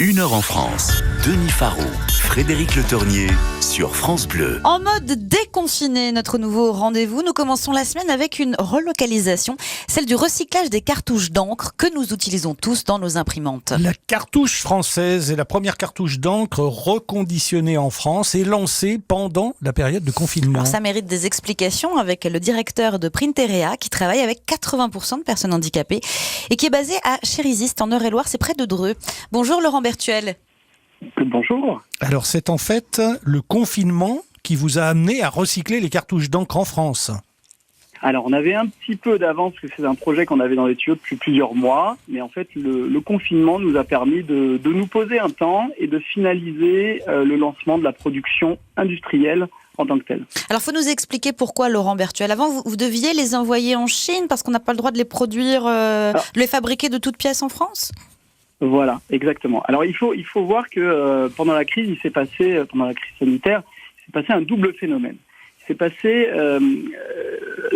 1 heure en France. Denis Faro, Frédéric Le Tournier sur France Bleu. En mode déconfiné, notre nouveau rendez-vous. Nous commençons la semaine avec une relocalisation, celle du recyclage des cartouches d'encre que nous utilisons tous dans nos imprimantes. La cartouche française est la première cartouche d'encre reconditionnée en France et lancée pendant la période de confinement. Alors ça mérite des explications avec le directeur de Printerea qui travaille avec 80% de personnes handicapées et qui est basé à Chérisiste en Eure-et-Loire, c'est près de Dreux. Bonjour Laurent Bertuel. Bonjour. Alors c'est en fait le confinement qui vous a amené à recycler les cartouches d'encre en France. Alors on avait un petit peu d'avance parce que c'est un projet qu'on avait dans les tuyaux depuis plusieurs mois, mais en fait le confinement nous a permis de nous poser un temps et de finaliser le lancement de la production industrielle en tant que telle. Alors il faut nous expliquer pourquoi Laurent Bertuel. Avant vous deviez les envoyer en Chine parce qu'on n'a pas le droit de les produire, de les fabriquer de toutes pièces en France ? Voilà, exactement. Alors il faut voir que pendant la crise, pendant la crise sanitaire, il s'est passé un double phénomène. Il s'est passé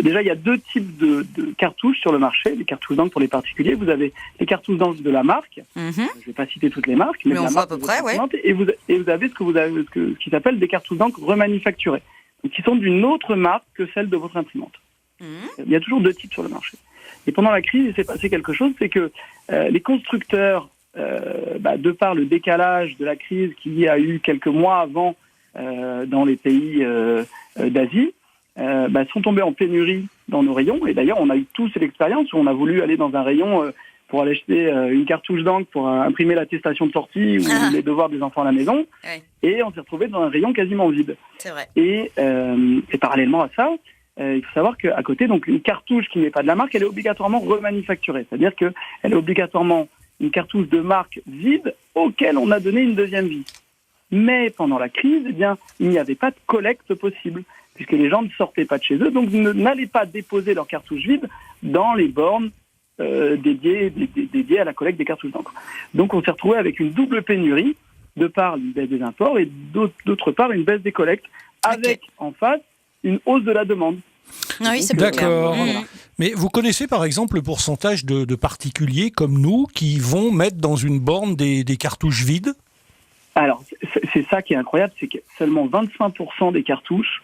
déjà il y a deux types de cartouches sur le marché, les cartouches d'encre pour les particuliers. Vous avez les cartouches d'encre de la marque. Je ne vais pas citer toutes les marques, mais on voit à peu près, oui. Et vous avez ce qui s'appelle des cartouches d'encre remanufacturées, donc qui sont d'une autre marque que celle de votre imprimante. Il y a toujours deux types sur le marché. Et pendant la crise, il s'est passé quelque chose, c'est que les constructeurs, de par le décalage de la crise qu'il y a eu quelques mois avant dans les pays d'Asie, sont tombés en pénurie dans nos rayons. Et d'ailleurs, on a eu tous l'expérience où on a voulu aller dans un rayon pour aller acheter une cartouche d'encre pour imprimer l'attestation de sortie ou les devoirs des enfants à la maison. Oui. Et on s'est retrouvé dans un rayon quasiment vide. C'est vrai. Et parallèlement à ça, il faut savoir qu'à côté, donc une cartouche qui n'est pas de la marque, elle est obligatoirement remanufacturée. C'est-à-dire qu'elle est obligatoirement une cartouche de marque vide auquel on a donné une deuxième vie. Mais pendant la crise, il n'y avait pas de collecte possible, puisque les gens ne sortaient pas de chez eux, donc n'allaient pas déposer leurs cartouches vides dans les bornes dédiées à la collecte des cartouches d'encre. Donc on s'est retrouvé avec une double pénurie, de part une baisse des imports et d'autre part une baisse des collectes, avec en face une hausse de la demande. Oui, c'est d'accord. Mais vous connaissez par exemple le pourcentage de particuliers comme nous qui vont mettre dans une borne des cartouches vides ? Alors, c'est ça qui est incroyable, c'est que seulement 25% des cartouches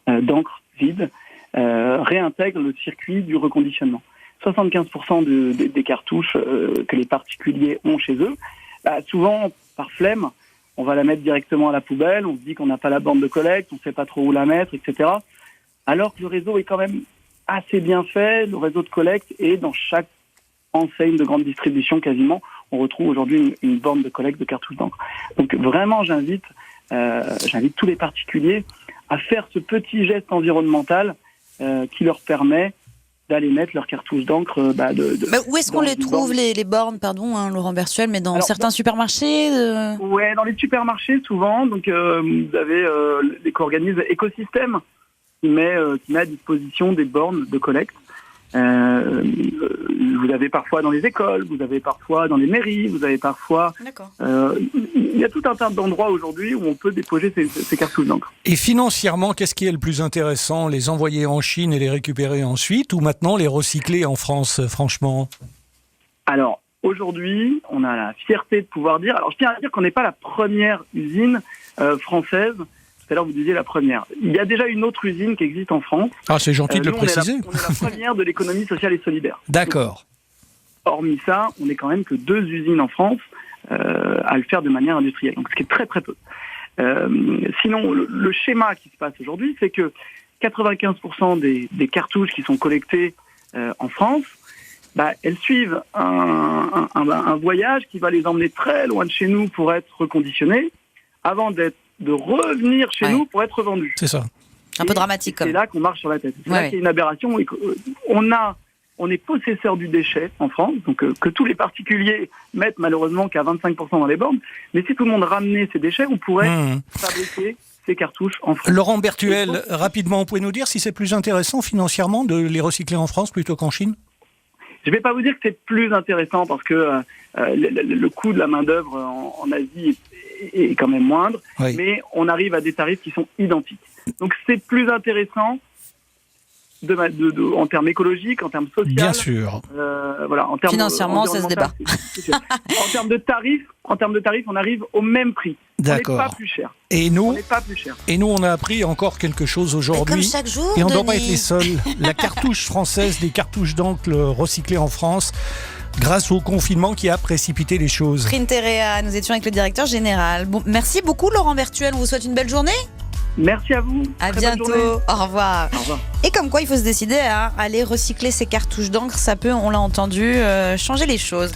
d'encre vide réintègrent le circuit du reconditionnement. 75% des cartouches que les particuliers ont chez eux, souvent par flemme, on va la mettre directement à la poubelle, on se dit qu'on n'a pas la borne de collecte, on ne sait pas trop où la mettre, etc. Alors que le réseau est quand même assez bien fait, le réseau de collecte, et dans chaque enseigne de grande distribution quasiment, on retrouve aujourd'hui une borne de collecte de cartouches d'encre. Donc vraiment, j'invite tous les particuliers à faire ce petit geste environnemental qui leur permet d'aller mettre leurs cartouches d'encre. Où est-ce qu'on les trouve, les bornes, Laurent Bertuel, mais dans certains supermarchés Ouais, dans les supermarchés souvent. Donc vous avez l'éco-organisme Écosystème qui met à disposition des bornes de collecte. Vous avez parfois dans les écoles, vous avez parfois dans les mairies, vous avez parfois... D'accord. Il y a tout un tas d'endroits aujourd'hui où on peut déposer ces cartouches d'encre. Et financièrement, qu'est-ce qui est le plus intéressant ? Les envoyer en Chine et les récupérer ensuite, ou maintenant les recycler en France, franchement ? Alors, aujourd'hui, on a la fierté de pouvoir dire... Alors, je tiens à dire qu'on n'est pas la première usine française. Tout à l'heure, vous disiez la première. Il y a déjà une autre usine qui existe en France. Ah, c'est gentil de le préciser. On est la première de l'économie sociale et solidaire. D'accord. Hormis ça, on n'est quand même que 2 usines en France à le faire de manière industrielle. Donc, ce qui est très, très peu. Sinon, le schéma qui se passe aujourd'hui, c'est que 95% des cartouches qui sont collectées en France, elles suivent un voyage qui va les emmener très loin de chez nous pour être reconditionnées, avant de revenir chez nous pour être vendus. C'est ça. Un peu dramatique. C'est là qu'on marche sur la tête. C'est là qu'il y a une aberration. On est possesseur du déchet en France, donc que tous les particuliers mettent malheureusement qu'à 25% dans les bornes. Mais si tout le monde ramenait ces déchets, on pourrait fabriquer ces cartouches en France. Laurent Bertuel, rapidement, vous pouvez nous dire si c'est plus intéressant financièrement de les recycler en France plutôt qu'en Chine ? Je ne vais pas vous dire que c'est plus intéressant parce que le coût de la main-d'œuvre en Asie est quand même moindre, mais on arrive à des tarifs qui sont identiques. Donc c'est plus intéressant en termes écologiques, en termes sociaux. Bien sûr. Voilà, en termes Financièrement, ça se débat. En termes de tarifs, on arrive au même prix. D'accord. On n'est pas plus cher. Et nous, On n'est pas plus cher. on a appris encore quelque chose Comme aujourd'hui. chaque jour, Et on ne doit pas Denis. être les seuls. La cartouche française, des cartouches d'encre recyclées en France, grâce au confinement qui a précipité les choses. Printerea, nous étions avec le directeur général. Bon, merci beaucoup Laurent Vertuel, on vous souhaite une belle journée. Merci à vous. À Très bonne bientôt. journée. Au revoir. Au revoir. Et comme quoi, il faut se décider à aller recycler ses cartouches d'encre. Ça peut, on l'a entendu, changer les choses.